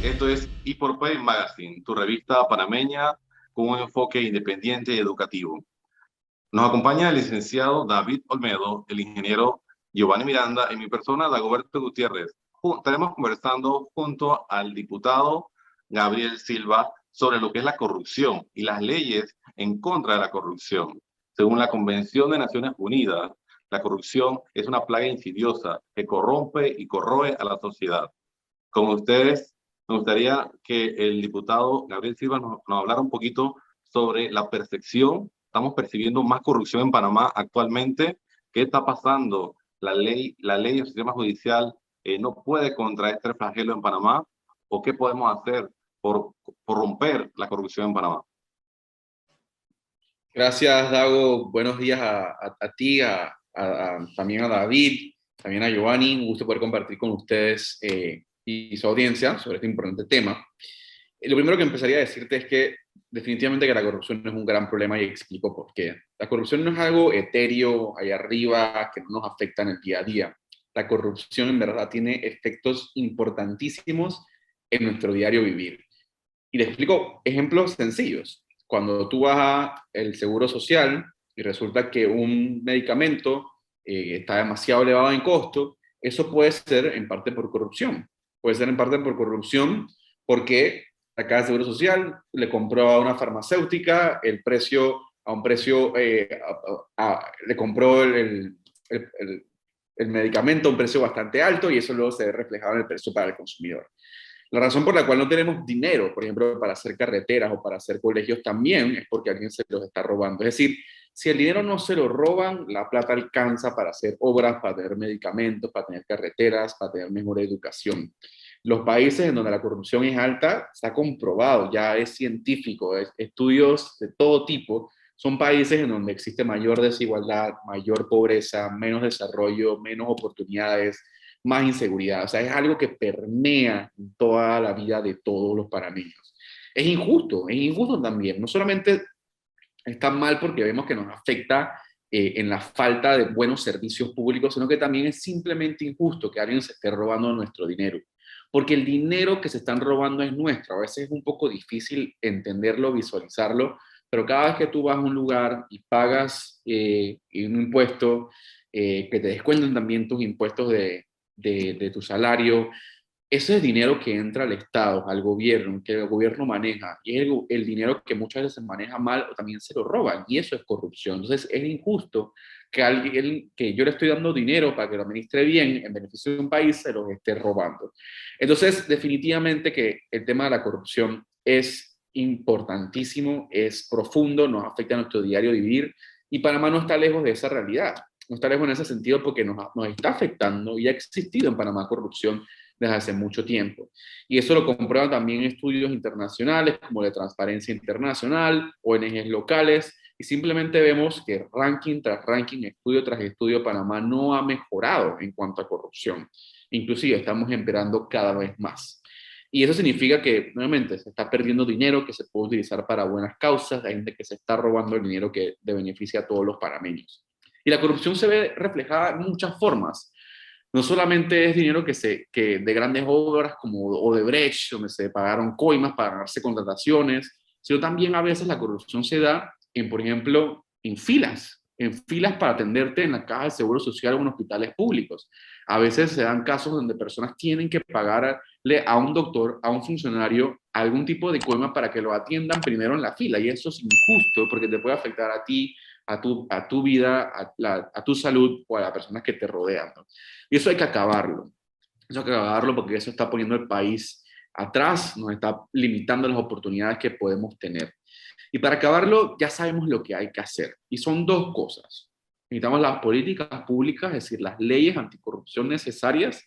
Esto es ePorpay Magazine, tu revista panameña con un enfoque independiente y educativo. Nos acompaña el licenciado David Olmedo, el ingeniero Giovanni Miranda y mi persona, Dagoberto Gutiérrez. Estaremos conversando junto al diputado Gabriel Silva sobre lo que es la corrupción y las leyes en contra de la corrupción. Según la Convención de Naciones Unidas, la corrupción es una plaga insidiosa que corrompe y corroe a la sociedad. Como ustedes, me gustaría que el diputado Gabriel Silva nos hablara un poquito sobre la percepción. Estamos percibiendo más corrupción en Panamá actualmente. ¿Qué está pasando? La ley del sistema judicial no puede contra este flagelo en Panamá. ¿O qué podemos hacer por romper la corrupción en Panamá? Gracias, Dago. Buenos días a ti, también a David, también a Giovanni. Un gusto poder compartir con ustedes y su audiencia sobre este importante tema. Lo primero que empezaría a decirte es que definitivamente que la corrupción no es un gran problema y explico por qué. La corrupción no es algo etéreo, allá arriba, que no nos afecta en el día a día. La corrupción en verdad tiene efectos importantísimos en nuestro diario vivir. Y les explico ejemplos sencillos. Cuando tú vas al Seguro Social y resulta que un medicamento está demasiado elevado en costo, eso puede ser en parte por corrupción. Puede ser en parte por corrupción porque acá el Seguro Social le compró a una farmacéutica a un precio, le compró el medicamento a un precio bastante alto y eso luego se ve reflejado en el precio para el consumidor. La razón por la cual no tenemos dinero, por ejemplo, para hacer carreteras o para hacer colegios también es porque alguien se los está robando. Es decir, si el dinero no se lo roban, la plata alcanza para hacer obras, para tener medicamentos, para tener carreteras, para tener mejor educación. Los países en donde la corrupción es alta, está comprobado, ya es científico, estudios de todo tipo, son países en donde existe mayor desigualdad, mayor pobreza, menos desarrollo, menos oportunidades, más inseguridad. O sea, es algo que permea toda la vida de todos los panameños. Es injusto también. No solamente está mal porque vemos que nos afecta en la falta de buenos servicios públicos, sino que también es simplemente injusto que alguien se esté robando nuestro dinero. Porque el dinero que se están robando es nuestro. A veces es un poco difícil entenderlo, visualizarlo, pero cada vez que tú vas a un lugar y pagas un impuesto, que te descuenten también tus impuestos de tu salario, ese es dinero que entra al Estado, al gobierno, que el gobierno maneja, y es el dinero que muchas veces se maneja mal o también se lo roban, y eso es corrupción. Entonces es injusto que alguien que yo le estoy dando dinero para que lo administre bien en beneficio de un país se los esté robando. Entonces, definitivamente que el tema de la corrupción es importantísimo, es profundo, nos afecta a nuestro diario vivir, y Panamá no está lejos de esa realidad. No está lejos en ese sentido porque nos está afectando y ha existido en Panamá corrupción desde hace mucho tiempo. Y eso lo comprueban también estudios internacionales como de Transparencia Internacional, ONGs locales, y simplemente vemos que ranking tras ranking, estudio tras estudio, Panamá no ha mejorado en cuanto a corrupción. Inclusive estamos empeorando cada vez más. Y eso significa que, nuevamente, se está perdiendo dinero que se puede utilizar para buenas causas, hay gente que se está robando el dinero que de beneficia a todos los panameños. Y la corrupción se ve reflejada en muchas formas. No solamente es dinero que de grandes obras como Odebrecht, donde se pagaron coimas para ganarse contrataciones, sino también a veces la corrupción se da en, por ejemplo, en filas para atenderte en la caja de seguro social o en hospitales públicos. A veces se dan casos donde personas tienen que pagarle a un doctor, a un funcionario, algún tipo de coima para que lo atiendan primero en la fila. Y eso es injusto porque te puede afectar a ti, a tu vida, a tu salud o a las personas que te rodean, ¿no? Y eso hay que acabarlo. Eso hay que acabarlo porque eso está poniendo el país atrás, nos está limitando las oportunidades que podemos tener. Y para acabarlo, ya sabemos lo que hay que hacer. Y son dos cosas. Necesitamos las políticas públicas, es decir, las leyes anticorrupción necesarias.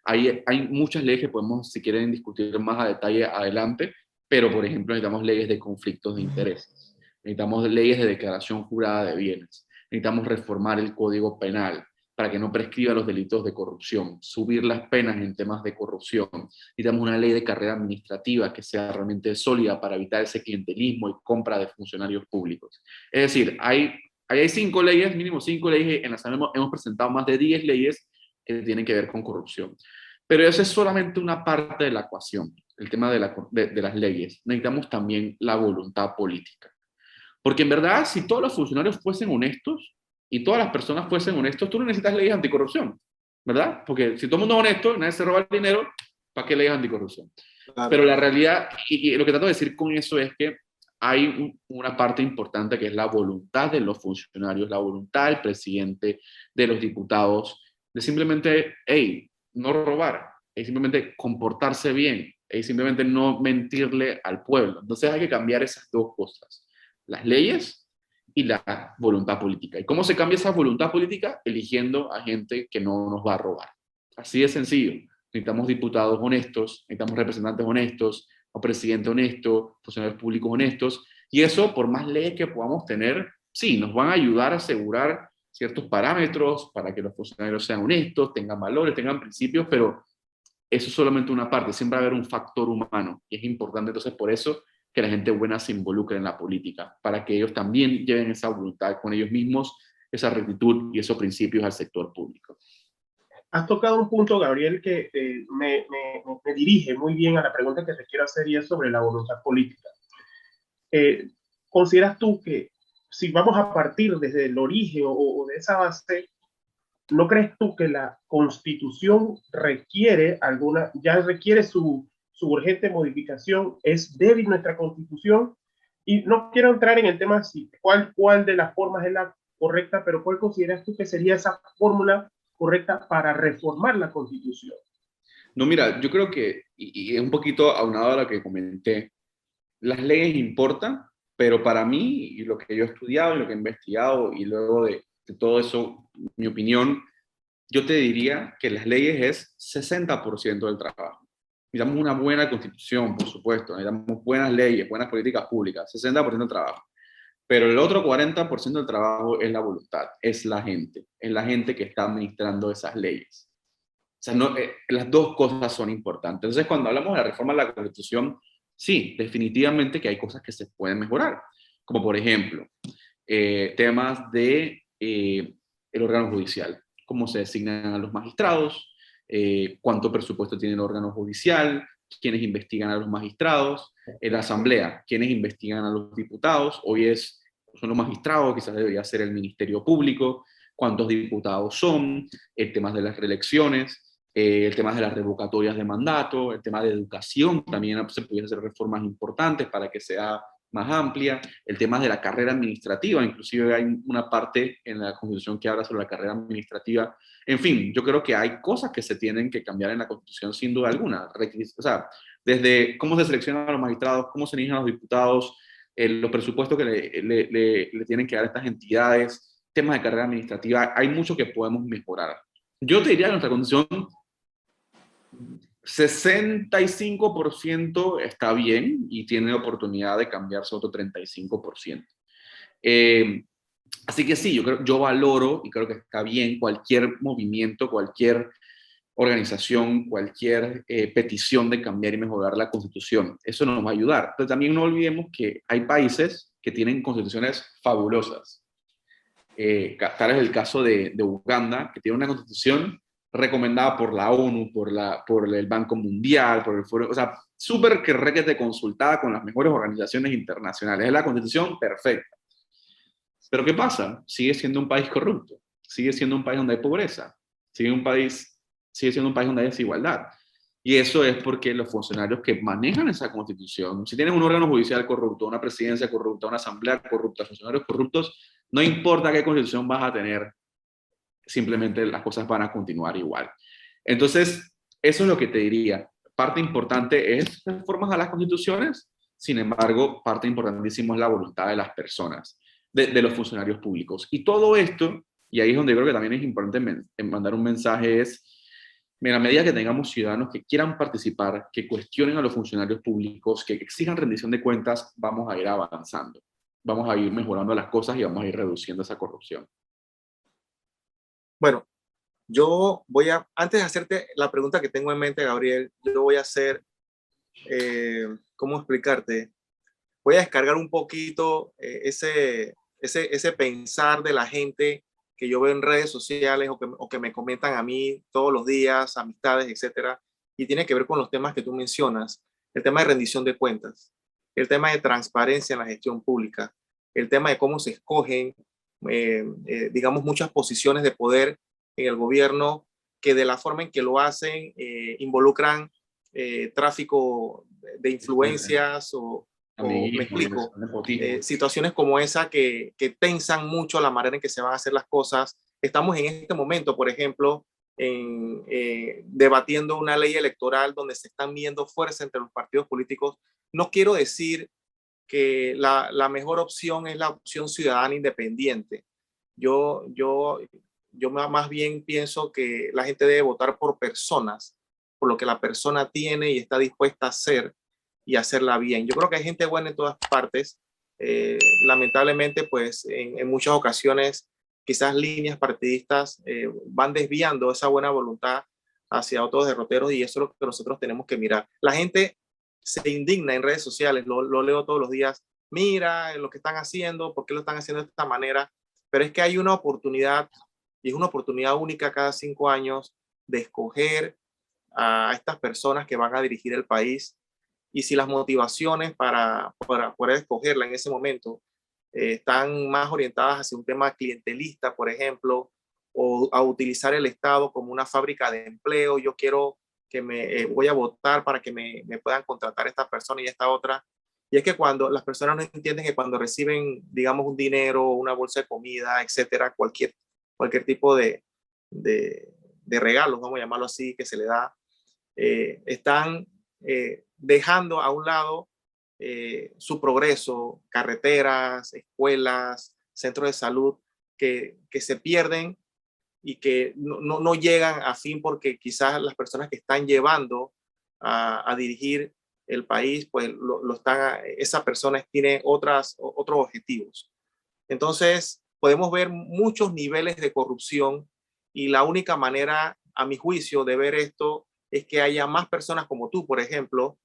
Hay muchas leyes que podemos, si quieren, discutir más a detalle adelante, pero, por ejemplo, necesitamos leyes de conflictos de intereses. Necesitamos leyes de declaración jurada de bienes. Necesitamos reformar el Código Penal para que no prescriba los delitos de corrupción, subir las penas en temas de corrupción. Necesitamos una ley de carrera administrativa que sea realmente sólida para evitar ese clientelismo y compra de funcionarios públicos. Es decir, hay 5 leyes, mínimo 5 leyes, en las que hemos presentado más de 10 leyes que tienen que ver con corrupción. Pero esa es solamente una parte de la ecuación. el tema de las leyes, necesitamos también la voluntad política. Porque en verdad, si todos los funcionarios fuesen honestos y todas las personas fuesen honestos, tú no necesitas leyes anticorrupción, ¿verdad? Porque si todo el mundo es honesto, nadie se roba el dinero, ¿para qué leyes anticorrupción? Claro. Pero la realidad, y lo que trato de decir con eso es que hay una parte importante que es la voluntad de los funcionarios, la voluntad del presidente, de los diputados, de simplemente, hey, no robar, es simplemente comportarse bien, es simplemente no mentirle al pueblo. Entonces hay que cambiar esas dos cosas, las leyes y la voluntad política. ¿Y cómo se cambia esa voluntad política? Eligiendo a gente que no nos va a robar. Así de sencillo. Necesitamos diputados honestos, necesitamos representantes honestos, un presidente honesto, funcionarios públicos honestos, y eso, por más leyes que podamos tener, sí, nos van a ayudar a asegurar ciertos parámetros para que los funcionarios sean honestos, tengan valores, tengan principios, pero eso es solamente una parte, siempre va a haber un factor humano, y es importante entonces por eso que la gente buena se involucre en la política, para que ellos también lleven esa voluntad con ellos mismos, esa rectitud y esos principios al sector público. Has tocado un punto, Gabriel, que me dirige muy bien a la pregunta que te quiero hacer y es sobre la voluntad política. ¿Consideras tú que si vamos a partir desde el origen o de esa base, ¿no crees tú que la Constitución requiere ya requiere su urgente modificación? ¿Es débil nuestra Constitución? Y no quiero entrar en el tema si cuál de las formas es la correcta, pero ¿cuál consideras tú que sería esa fórmula correcta para reformar la Constitución? No, mira, yo creo que, y es un poquito aunado a lo que comenté, las leyes importan, pero para mí, y lo que yo he estudiado, y lo que he investigado, y luego de todo eso, mi opinión, yo te diría que las leyes es 60% del trabajo. Necesitamos una buena constitución, por supuesto, necesitamos buenas leyes, buenas políticas públicas, 60% del trabajo. Pero el otro 40% del trabajo es la voluntad, es la gente que está administrando esas leyes. O sea, no, las dos cosas son importantes. Entonces, cuando hablamos de la reforma de la Constitución, sí, definitivamente que hay cosas que se pueden mejorar, como por ejemplo, temas de el órgano judicial, cómo se designan a los magistrados, cuánto presupuesto tiene el órgano judicial, quiénes investigan a los magistrados, la asamblea, quiénes investigan a los diputados, son los magistrados, quizás debería ser el Ministerio Público, cuántos diputados son, el tema de las reelecciones, el tema de las revocatorias de mandato, el tema de educación, también se pueden hacer reformas importantes para que sea más amplia, el tema de la carrera administrativa, inclusive hay una parte en la Constitución que habla sobre la carrera administrativa. En fin, yo creo que hay cosas que se tienen que cambiar en la Constitución sin duda alguna. O sea, desde cómo se seleccionan a los magistrados, cómo se eligen a los diputados, los presupuestos que le tienen que dar a estas entidades, temas de carrera administrativa, hay mucho que podemos mejorar. Yo te diría que nuestra Constitución 65% está bien y tiene oportunidad de cambiarse otro 35%. Así que sí, yo valoro y creo que está bien cualquier movimiento, cualquier organización, cualquier petición de cambiar y mejorar la Constitución. Eso nos va a ayudar. Pero también no olvidemos que hay países que tienen constituciones fabulosas. Tal es el caso de Uganda, que tiene una constitución recomendada por la ONU, por el Banco Mundial, por el Foro, o sea, súper que requete consultada con las mejores organizaciones internacionales. Es la constitución perfecta. Pero ¿qué pasa? Sigue siendo un país corrupto, sigue siendo un país donde hay pobreza, sigue siendo un país donde hay desigualdad. Y eso es porque los funcionarios que manejan esa constitución, si tienes un órgano judicial corrupto, una presidencia corrupta, una asamblea corrupta, funcionarios corruptos, no importa qué constitución vas a tener, simplemente las cosas van a continuar igual. Entonces, eso es lo que te diría. Parte importante es reformas a las constituciones, sin embargo, parte importantísima es la voluntad de las personas, de los funcionarios públicos. Y todo esto, y ahí es donde creo que también es importante mandar un mensaje, es, mira, a medida que tengamos ciudadanos que quieran participar, que cuestionen a los funcionarios públicos, que exijan rendición de cuentas, vamos a ir avanzando, vamos a ir mejorando las cosas y vamos a ir reduciendo esa corrupción. Bueno, yo antes de hacerte la pregunta que tengo en mente, Gabriel, yo voy a hacer, ¿cómo explicarte? Voy a descargar un poquito ese pensar de la gente que yo veo en redes sociales o que me comentan a mí todos los días, amistades, etcétera, y tiene que ver con los temas que tú mencionas. el tema de rendición de cuentas, el tema de transparencia en la gestión pública, el tema de cómo se escogen, digamos, muchas posiciones de poder en el gobierno que de la forma en que lo hacen involucran tráfico de influencias o me explico, situaciones como esa que tensan mucho la manera en que se van a hacer las cosas. Estamos en este momento, por ejemplo, debatiendo una ley electoral donde se están viendo fuerzas entre los partidos políticos. No quiero decir que la mejor opción es la opción ciudadana independiente. Yo más bien pienso que la gente debe votar por personas, por lo que la persona tiene y está dispuesta a hacer y hacerla bien. Yo creo que hay gente buena en todas partes. Lamentablemente, pues en muchas ocasiones quizás líneas partidistas van desviando esa buena voluntad hacia otros derroteros y eso es lo que nosotros tenemos que mirar. La gente se indigna en redes sociales, lo leo todos los días, mira lo que están haciendo, por qué lo están haciendo de esta manera, pero es que hay una oportunidad y es una oportunidad única cada 5 años de escoger a estas personas que van a dirigir el país y si las motivaciones para poder escogerla en ese momento están más orientadas hacia un tema clientelista, por ejemplo, o a utilizar el Estado como una fábrica de empleo. Yo quiero que voy a votar para que me puedan contratar esta persona y esta otra. Y es que cuando las personas no entienden que cuando reciben, digamos, un dinero, una bolsa de comida, etcétera, cualquier tipo de regalos, vamos a llamarlo así, que se le da, están dejando a un lado su progreso, carreteras, escuelas, centros de salud, que se pierden y que no llegan a fin porque quizás las personas que están llevando a dirigir el país, pues esa persona tiene otros objetivos. Entonces, podemos ver muchos niveles de corrupción y la única manera, a mi juicio, de ver esto es que haya más personas como tú, por ejemplo,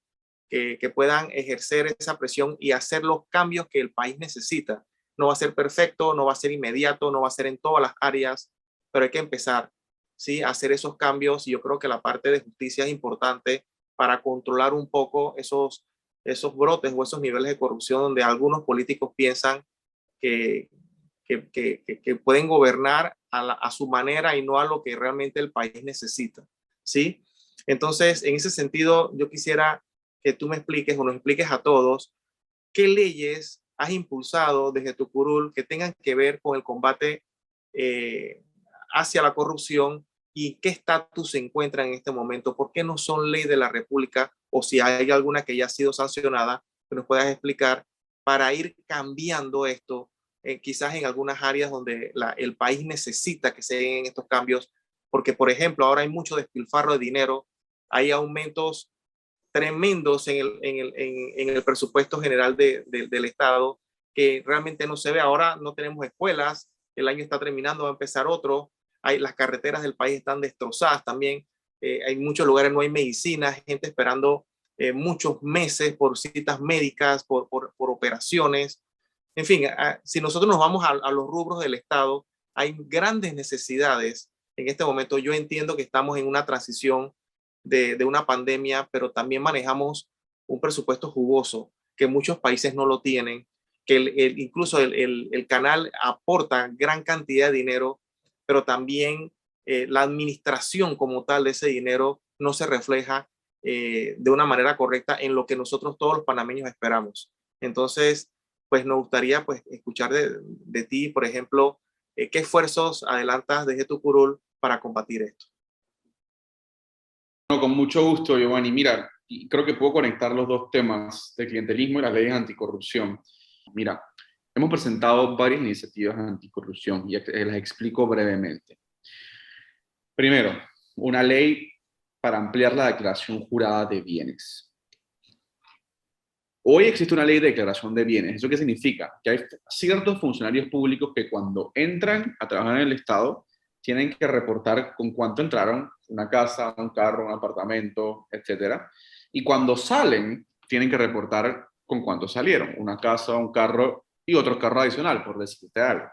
que puedan ejercer esa presión y hacer los cambios que el país necesita. No va a ser perfecto, no va a ser inmediato, no va a ser en todas las áreas, pero hay que empezar, ¿sí?, a hacer esos cambios y yo creo que la parte de justicia es importante para controlar un poco esos brotes o esos niveles de corrupción donde algunos políticos piensan que pueden gobernar a su manera y no a lo que realmente el país necesita, ¿sí? Entonces, en ese sentido, yo quisiera que tú me expliques o nos expliques a todos qué leyes has impulsado desde tu curul que tengan que ver con el combate hacia la corrupción y qué estatus se encuentran en este momento, por qué no son ley de la República o si hay alguna que ya ha sido sancionada, que nos puedas explicar para ir cambiando esto, quizás en algunas áreas donde el país necesita que se den estos cambios, porque por ejemplo ahora hay mucho despilfarro de dinero, hay aumentos tremendos en el presupuesto general del Estado que realmente no se ve. Ahora no tenemos escuelas, el año está terminando, va a empezar otro, las carreteras del país están destrozadas también, hay muchos lugares no hay medicina, gente esperando muchos meses por citas médicas, por operaciones. En fin, si nosotros nos vamos a los rubros del Estado, hay grandes necesidades. En este momento yo entiendo que estamos en una transición de una pandemia, pero también manejamos un presupuesto jugoso que muchos países no lo tienen, que incluso el canal aporta gran cantidad de dinero, pero también la administración como tal de ese dinero no se refleja de una manera correcta en lo que nosotros todos los panameños esperamos. Entonces, pues nos gustaría pues escuchar de ti, por ejemplo, qué esfuerzos adelantas desde tu curul para combatir esto. No, con mucho gusto, Giovanni. Mira, creo que puedo conectar los dos temas de clientelismo y las leyes anticorrupción. Mira, hemos presentado varias iniciativas anticorrupción y las explico brevemente. Primero, una ley para ampliar la declaración jurada de bienes. Hoy existe una ley de declaración de bienes. ¿Eso qué significa? Que hay ciertos funcionarios públicos que cuando entran a trabajar en el Estado tienen que reportar con cuánto entraron, una casa, un carro, un apartamento, etcétera. Y cuando salen, tienen que reportar con cuánto salieron, una casa, un carro y otro carro adicional, por decirte algo.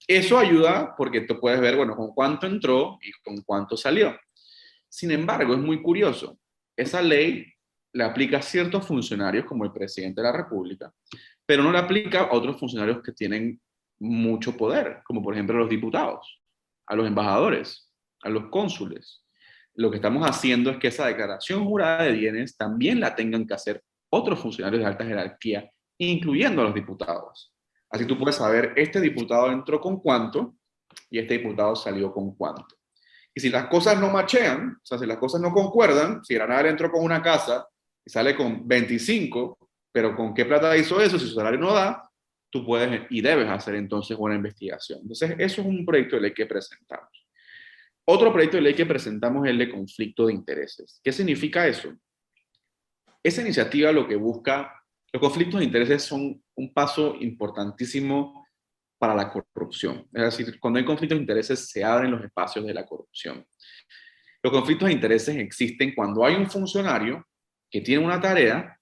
Eso ayuda porque tú puedes ver, bueno, con cuánto entró y con cuánto salió. Sin embargo, es muy curioso. Esa ley le aplica a ciertos funcionarios, como el presidente de la República, pero no le aplica a otros funcionarios que tienen mucho poder, como por ejemplo a los diputados, a los embajadores, a los cónsules. Lo que estamos haciendo es que esa declaración jurada de bienes también la tengan que hacer otros funcionarios de alta jerarquía, incluyendo a los diputados. Así tú puedes saber, este diputado entró con cuánto y este diputado salió con cuánto. Y si las cosas no machean, o sea, si las cosas no concuerdan, si Granada entró con una casa y sale con 25, pero ¿con qué plata hizo eso? Si su salario no da, tú puedes y debes hacer entonces una investigación. Entonces, eso es un proyecto de ley que presentamos. Otro proyecto de ley que presentamos es el de conflicto de intereses. ¿Qué significa eso? Esa iniciativa lo que busca, los conflictos de intereses son un paso importantísimo para la corrupción. Es decir, cuando hay conflictos de intereses se abren los espacios de la corrupción. Los conflictos de intereses existen cuando hay un funcionario que tiene una tarea,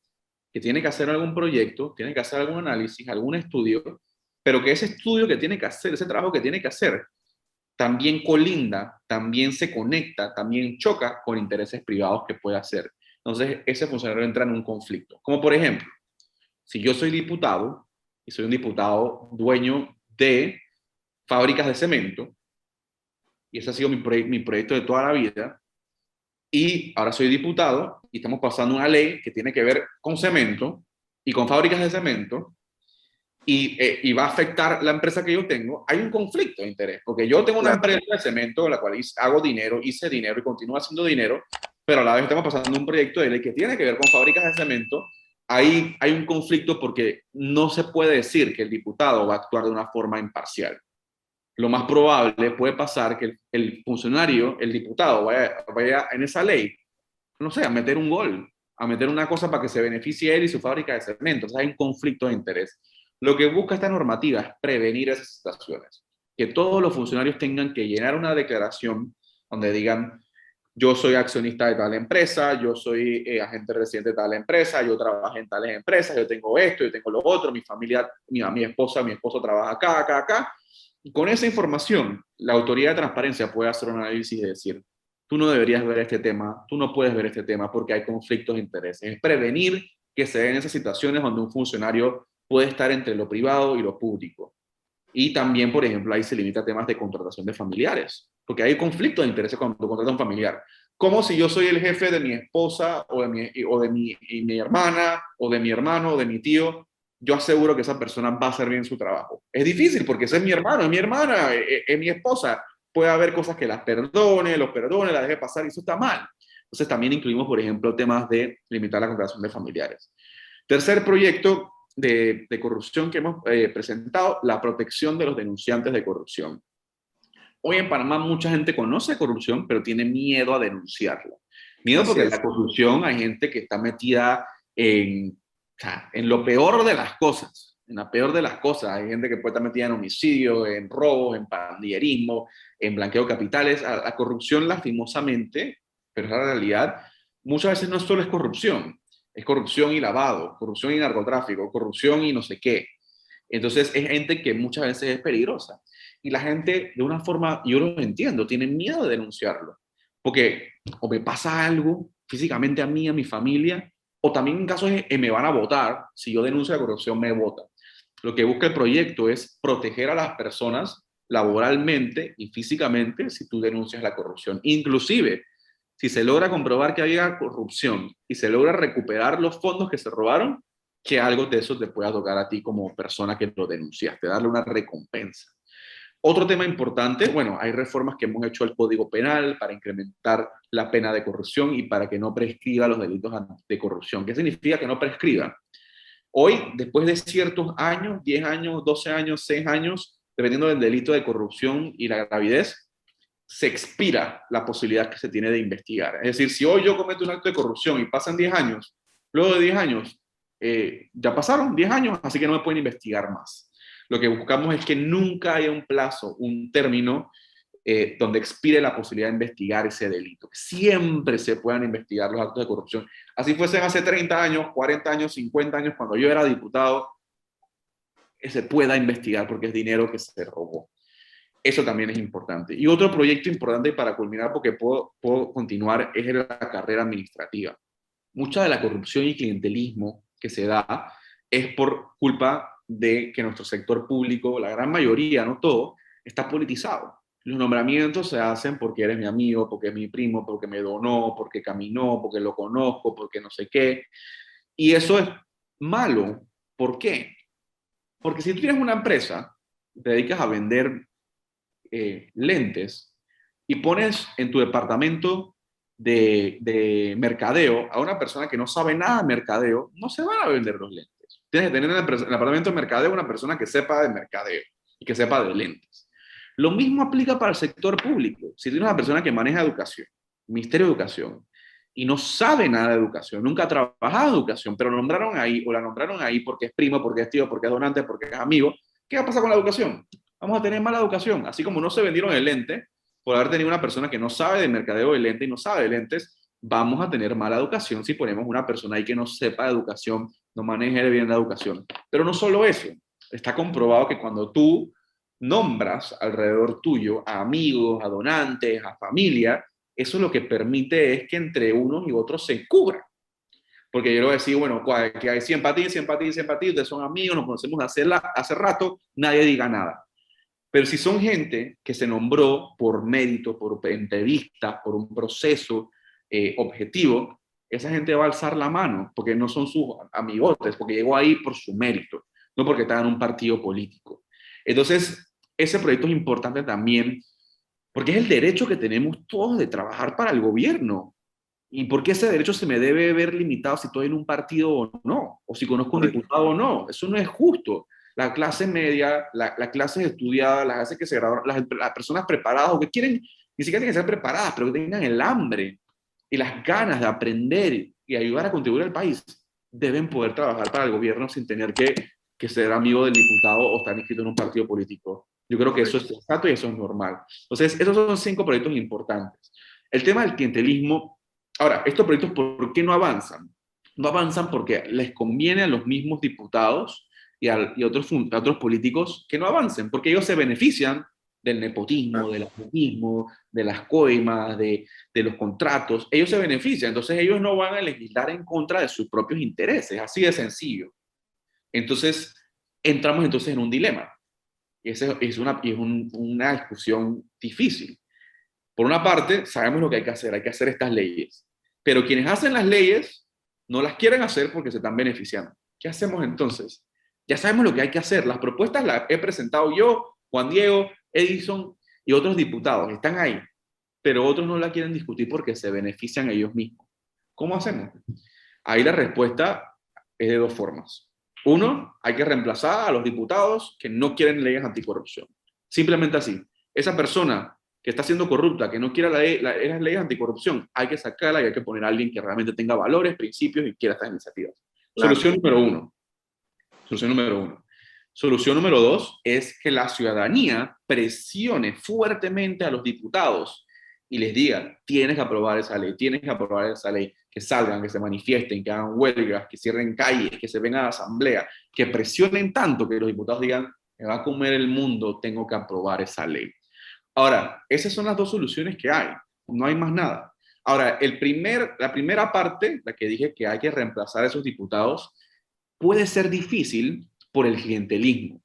que tiene que hacer algún proyecto, tiene que hacer algún análisis, algún estudio, pero que ese estudio que tiene que hacer, ese trabajo que tiene que hacer, también colinda, también se conecta, también choca con intereses privados que puede hacer. Entonces, ese funcionario entra en un conflicto. Como por ejemplo, si yo soy diputado y soy un diputado dueño de fábricas de cemento, y ese ha sido mi proyecto de toda la vida, y ahora soy diputado y estamos pasando una ley que tiene que ver con cemento y con fábricas de cemento, y va a afectar la empresa que yo tengo, hay un conflicto de interés, porque yo tengo una empresa de cemento en la cual hago dinero, hice dinero y continúo haciendo dinero, pero a la vez estamos pasando un proyecto de ley que tiene que ver con fábricas de cemento. Ahí hay un conflicto porque no se puede decir que el diputado va a actuar de una forma imparcial. Lo más probable puede pasar que el funcionario, el diputado, vaya en esa ley, no sé, a meter un gol, a meter una cosa para que se beneficie él y su fábrica de cemento. Entonces hay un conflicto de interés. Lo que busca esta normativa es prevenir esas situaciones. Que todos los funcionarios tengan que llenar una declaración donde digan: yo soy accionista de tal empresa, yo soy agente residente de tal empresa, yo trabajé en tales empresas, yo tengo esto, yo tengo lo otro, mi familia, mi esposo trabaja acá, acá, acá. Y con esa información, la autoridad de transparencia puede hacer un análisis y decir: tú no deberías ver este tema, tú no puedes ver este tema porque hay conflictos de intereses. Es prevenir que se den esas situaciones donde un funcionario puede estar entre lo privado y lo público. Y también, por ejemplo, ahí se limita a temas de contratación de familiares, porque hay conflictos de intereses cuando contratas a un familiar. Como si yo soy el jefe de mi esposa o de mi hermana o de mi hermano o de mi tío, yo aseguro que esa persona va a hacer bien su trabajo. Es difícil porque ese es mi hermano, es mi hermana, es mi esposa. Puede haber cosas que las perdone, los perdone, las deje pasar, y eso está mal. Entonces también incluimos, por ejemplo, temas de limitar la contratación de familiares. Tercer proyecto de corrupción que hemos presentado, la protección de los denunciantes de corrupción. Hoy en Panamá mucha gente conoce corrupción, pero tiene miedo a denunciarla. Miedo porque la corrupción, hay gente que está metida en lo peor de las cosas. En la peor de las cosas. Hay gente que puede estar metida en homicidio, en robos, en pandillerismo, en blanqueo de capitales. La corrupción, lastimosamente, pero es la realidad, muchas veces no solo es corrupción. Es corrupción y lavado, corrupción y narcotráfico, corrupción y no sé qué. Entonces es gente que muchas veces es peligrosa. Y la gente, de una forma, yo lo entiendo, tiene miedo de denunciarlo. Porque o me pasa algo físicamente a mí, a mi familia, o también en casos de me van a votar. Si yo denuncio la corrupción, me votan. Lo que busca el proyecto es proteger a las personas laboralmente y físicamente si tú denuncias la corrupción. Inclusive, si se logra comprobar que había corrupción y se logra recuperar los fondos que se robaron, que algo de eso te pueda tocar a ti como persona que lo denunciaste, darle una recompensa. Otro tema importante, bueno, hay reformas que hemos hecho al Código Penal para incrementar la pena de corrupción y para que no prescriba los delitos de corrupción. ¿Qué significa que no prescriba? Hoy, después de ciertos años, 10 años, 12 años, 6 años, dependiendo del delito de corrupción y la gravidez, se expira la posibilidad que se tiene de investigar. Es decir, si hoy yo cometo un acto de corrupción y pasan 10 años, luego de 10 años, ya pasaron 10 años, así que no me pueden investigar más. Lo que buscamos es que nunca haya un plazo, un término donde expire la posibilidad de investigar ese delito. Siempre se puedan investigar los actos de corrupción. Así fuesen hace 30 años, 40 años, 50 años, cuando yo era diputado, se pueda investigar porque es dinero que se robó. Eso también es importante. Y otro proyecto importante para culminar, porque puedo continuar, es la carrera administrativa. mucha de la corrupción y clientelismo que se da es por culpa de que nuestro sector público, la gran mayoría, no todo, está politizado. Los nombramientos se hacen porque eres mi amigo, porque es mi primo, porque me donó, porque caminó, porque lo conozco, porque no sé qué. Y eso es malo. ¿Por qué? Porque si tú tienes una empresa, te dedicas a vender lentes y pones en tu departamento de mercadeo a una persona que no sabe nada de mercadeo, no se van a vender los lentes. Tienes que tener en el apartamento de mercadeo una persona que sepa de mercadeo y que sepa de lentes. Lo mismo aplica para el sector público. Si tienes una persona que maneja educación, Ministerio de Educación, y no sabe nada de educación, nunca ha trabajado en educación, pero lo nombraron ahí o la nombraron ahí porque es primo, porque es tío, porque es donante, porque es amigo, ¿qué va a pasar con la educación? Vamos a tener mala educación. Así como no se vendieron el lente por haber tenido una persona que no sabe de mercadeo de lente y no sabe de lentes, vamos a tener mala educación si ponemos una persona ahí que no sepa de educación, no maneje bien la educación. Pero no solo eso, está comprobado que cuando tú nombras alrededor tuyo a amigos, a donantes, a familia, eso lo que permite es que entre unos y otros se cubran. Porque yo le voy a decir, bueno, que hay simpatía, ustedes son amigos, nos conocemos hace rato, nadie diga nada. Pero si son gente que se nombró por mérito, por entrevistas, por un proceso objetivo, esa gente va a alzar la mano, porque no son sus amigotes, porque llegó ahí por su mérito, no porque está en un partido político. Entonces, ese proyecto es importante también, porque es el derecho que tenemos todos de trabajar para el gobierno. ¿Y por qué ese derecho se me debe ver limitado si estoy en un partido o no? O si conozco un diputado o no. Eso no es justo. La clase media, la clase estudiada, las clases que se graduaron, las personas preparadas o que quieren, ni siquiera tienen que ser preparadas, pero que tengan el hambre y las ganas de aprender y ayudar a contribuir al país, deben poder trabajar para el gobierno sin tener que ser amigo del diputado o estar inscrito en un partido político. Yo creo que eso es sensato y eso es normal. Entonces, esos son 5 proyectos importantes. El tema del clientelismo. Ahora, estos proyectos, ¿por qué no avanzan? No avanzan porque les conviene a los mismos diputados y a otros políticos que no avancen, porque ellos se benefician del nepotismo, del afugismo, de las coimas, de los contratos. Ellos se benefician, entonces ellos no van a legislar en contra de sus propios intereses, así de sencillo. Entonces, entramos entonces en un dilema. Y es una discusión difícil. Por una parte, sabemos lo que hay que hacer estas leyes. Pero quienes hacen las leyes no las quieren hacer porque se están beneficiando. ¿Qué hacemos entonces? Ya sabemos lo que hay que hacer. Las propuestas las he presentado yo, Juan Diego, Edison y otros diputados. Están ahí. Pero otros no la quieren discutir porque se benefician ellos mismos. ¿Cómo hacemos? Ahí la respuesta es de 2 formas. Uno, hay que reemplazar a los diputados que no quieren leyes anticorrupción. Simplemente así. Esa persona que está siendo corrupta, que no quiera las leyes anticorrupción, hay que sacarla y hay que poner a alguien que realmente tenga valores, principios y quiera estas iniciativas. Claro. Solución número 1. Solución número 2 es que la ciudadanía presione fuertemente a los diputados y les diga, tienes que aprobar esa ley, que salgan, que se manifiesten, que hagan huelgas, que cierren calles, que se vengan a la asamblea, que presionen tanto que los diputados digan, me va a comer el mundo, tengo que aprobar esa ley. Ahora, esas son las 2 soluciones que hay, no hay más nada. Ahora, la primera parte, la que dije que hay que reemplazar a esos diputados, puede ser difícil por el clientelismo,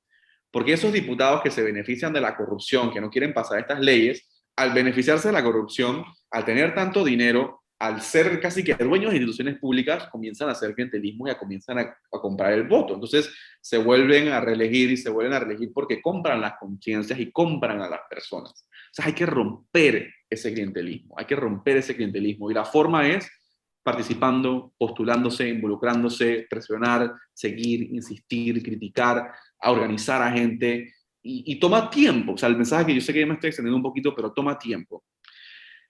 porque esos diputados que se benefician de la corrupción, que no quieren pasar estas leyes, al beneficiarse de la corrupción, al tener tanto dinero, al ser casi que dueños de instituciones públicas, comienzan a hacer clientelismo y comienzan a comprar el voto. Entonces se vuelven a reelegir y se vuelven a reelegir porque compran las conciencias y compran a las personas. O sea, hay que romper ese clientelismo, y la forma es participando, postulándose, involucrándose, presionar, seguir, insistir, criticar, a organizar a gente, y toma tiempo. O sea, el mensaje que yo sé que ya me estoy extendiendo un poquito, pero toma tiempo.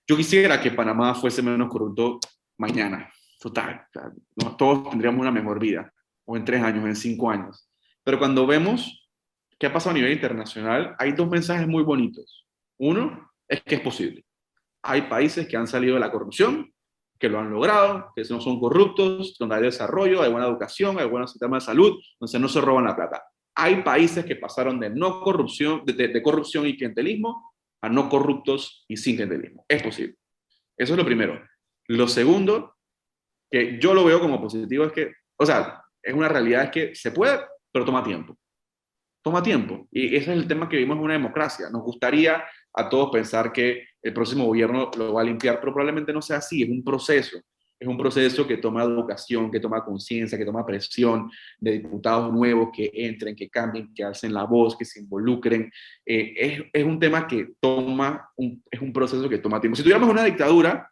Yo quisiera que Panamá fuese menos corrupto mañana, total. O sea, todos tendríamos una mejor vida, o en 3 años, en 5 años. Pero cuando vemos qué ha pasado a nivel internacional, hay 2 mensajes muy bonitos. Uno es que es posible. Hay países que han salido de la corrupción, que lo han logrado, que no son corruptos, donde hay desarrollo, hay buena educación, hay buen sistema de salud, donde no se roban la plata. Hay países que pasaron de no corrupción, de corrupción y clientelismo a no corruptos y sin clientelismo. Es posible. Eso es lo primero. Lo segundo que yo lo veo como positivo es que, o sea, es una realidad, es que se puede, pero toma tiempo. Toma tiempo. Y ese es el tema que vivimos en una democracia. Nos gustaría a todos pensar que el próximo gobierno lo va a limpiar, pero probablemente no sea así. Es un proceso. Es un proceso que toma educación, que toma conciencia, que toma presión de diputados nuevos que entren, que cambien, que alcen la voz, que se involucren. Es un tema que es un proceso que toma tiempo. Si tuviéramos una dictadura,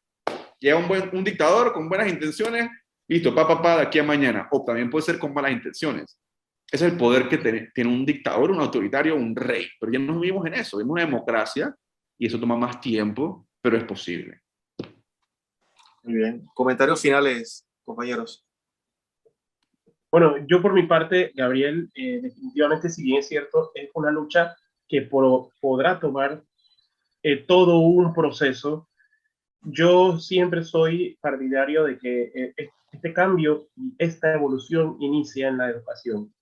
llega un dictador con buenas intenciones, listo, de aquí a mañana. O también puede ser con malas intenciones. Ese es el poder que tiene un dictador, un autoritario, un rey. Pero ya no vivimos en eso, vivimos una democracia y eso toma más tiempo, pero es posible. Muy bien. Comentarios finales, compañeros. Bueno, yo por mi parte, Gabriel, definitivamente, si bien es cierto, es una lucha que podrá tomar todo un proceso. Yo siempre soy partidario de que este cambio y esta evolución inicia en la educación,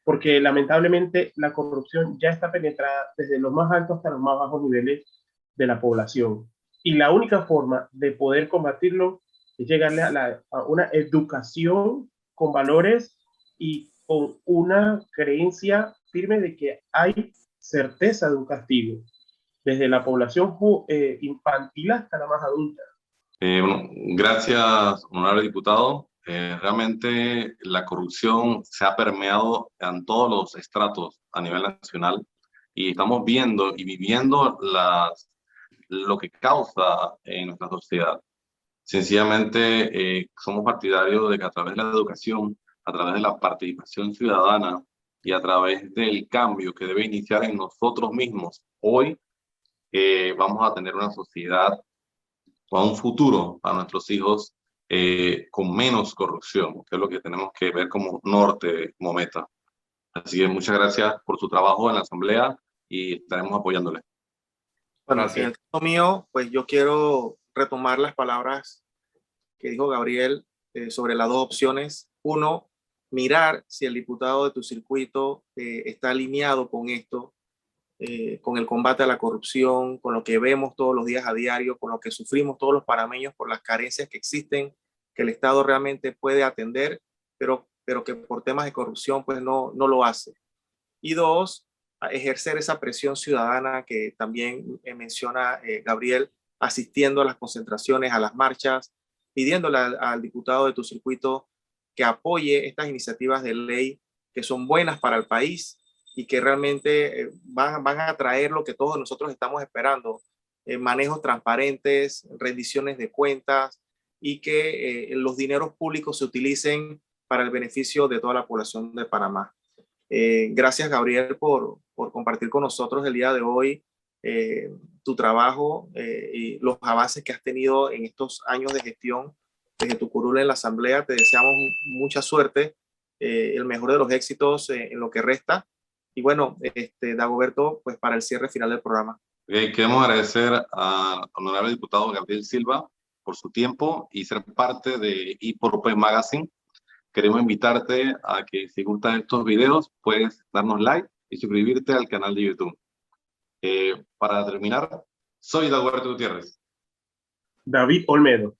porque lamentablemente la corrupción ya está penetrada desde los más altos hasta los más bajos niveles de la población. Y la única forma de poder combatirlo es llegarle a una educación con valores y con una creencia firme de que hay certeza de un castigo, desde la población infantil hasta la más adulta. Bueno, gracias, honorable diputado. Realmente la corrupción se ha permeado en todos los estratos a nivel nacional y estamos viendo y viviendo lo que causa en nuestra sociedad. Sencillamente, somos partidarios de que a través de la educación, a través de la participación ciudadana y a través del cambio que debe iniciar en nosotros mismos, hoy vamos a tener una sociedad o a un futuro para nuestros hijos con menos corrupción, que es lo que tenemos que ver como norte, como meta. Así que muchas gracias por su trabajo en la Asamblea y estaremos apoyándole. Bueno, Gracias. en el caso mío, pues yo quiero retomar las palabras que dijo Gabriel sobre las dos opciones. Uno, mirar si el diputado de tu circuito está alineado con esto, con el combate a la corrupción, con lo que vemos todos los días a diario, con lo que sufrimos todos los panameños por las carencias que existen, que el Estado realmente puede atender, pero que por temas de corrupción pues no lo hace. Y dos, a ejercer esa presión ciudadana que también menciona Gabriel, asistiendo a las concentraciones, a las marchas, pidiéndole al diputado de tu circuito que apoye estas iniciativas de ley que son buenas para el país y que realmente van a traer lo que todos nosotros estamos esperando, manejos transparentes, rendiciones de cuentas y que los dineros públicos se utilicen para el beneficio de toda la población de Panamá. Gracias, Gabriel, por compartir con nosotros el día de hoy tu trabajo y los avances que has tenido en estos años de gestión desde tu curul en la Asamblea. Te deseamos mucha suerte, el mejor de los éxitos en lo que resta. Y bueno, Dagoberto, pues para el cierre final del programa. Queremos agradecer al honorable diputado Gabriel Silva por su tiempo y ser parte de ePorpoise Magazine. Queremos invitarte a que si gustan estos videos, puedes darnos like y suscribirte al canal de YouTube. Para terminar, soy Dagoberto Gutiérrez. David Olmedo.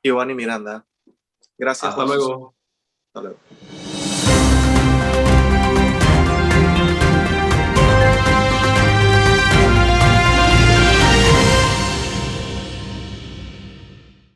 Giovanni Miranda. Gracias. Hasta luego. Hasta luego.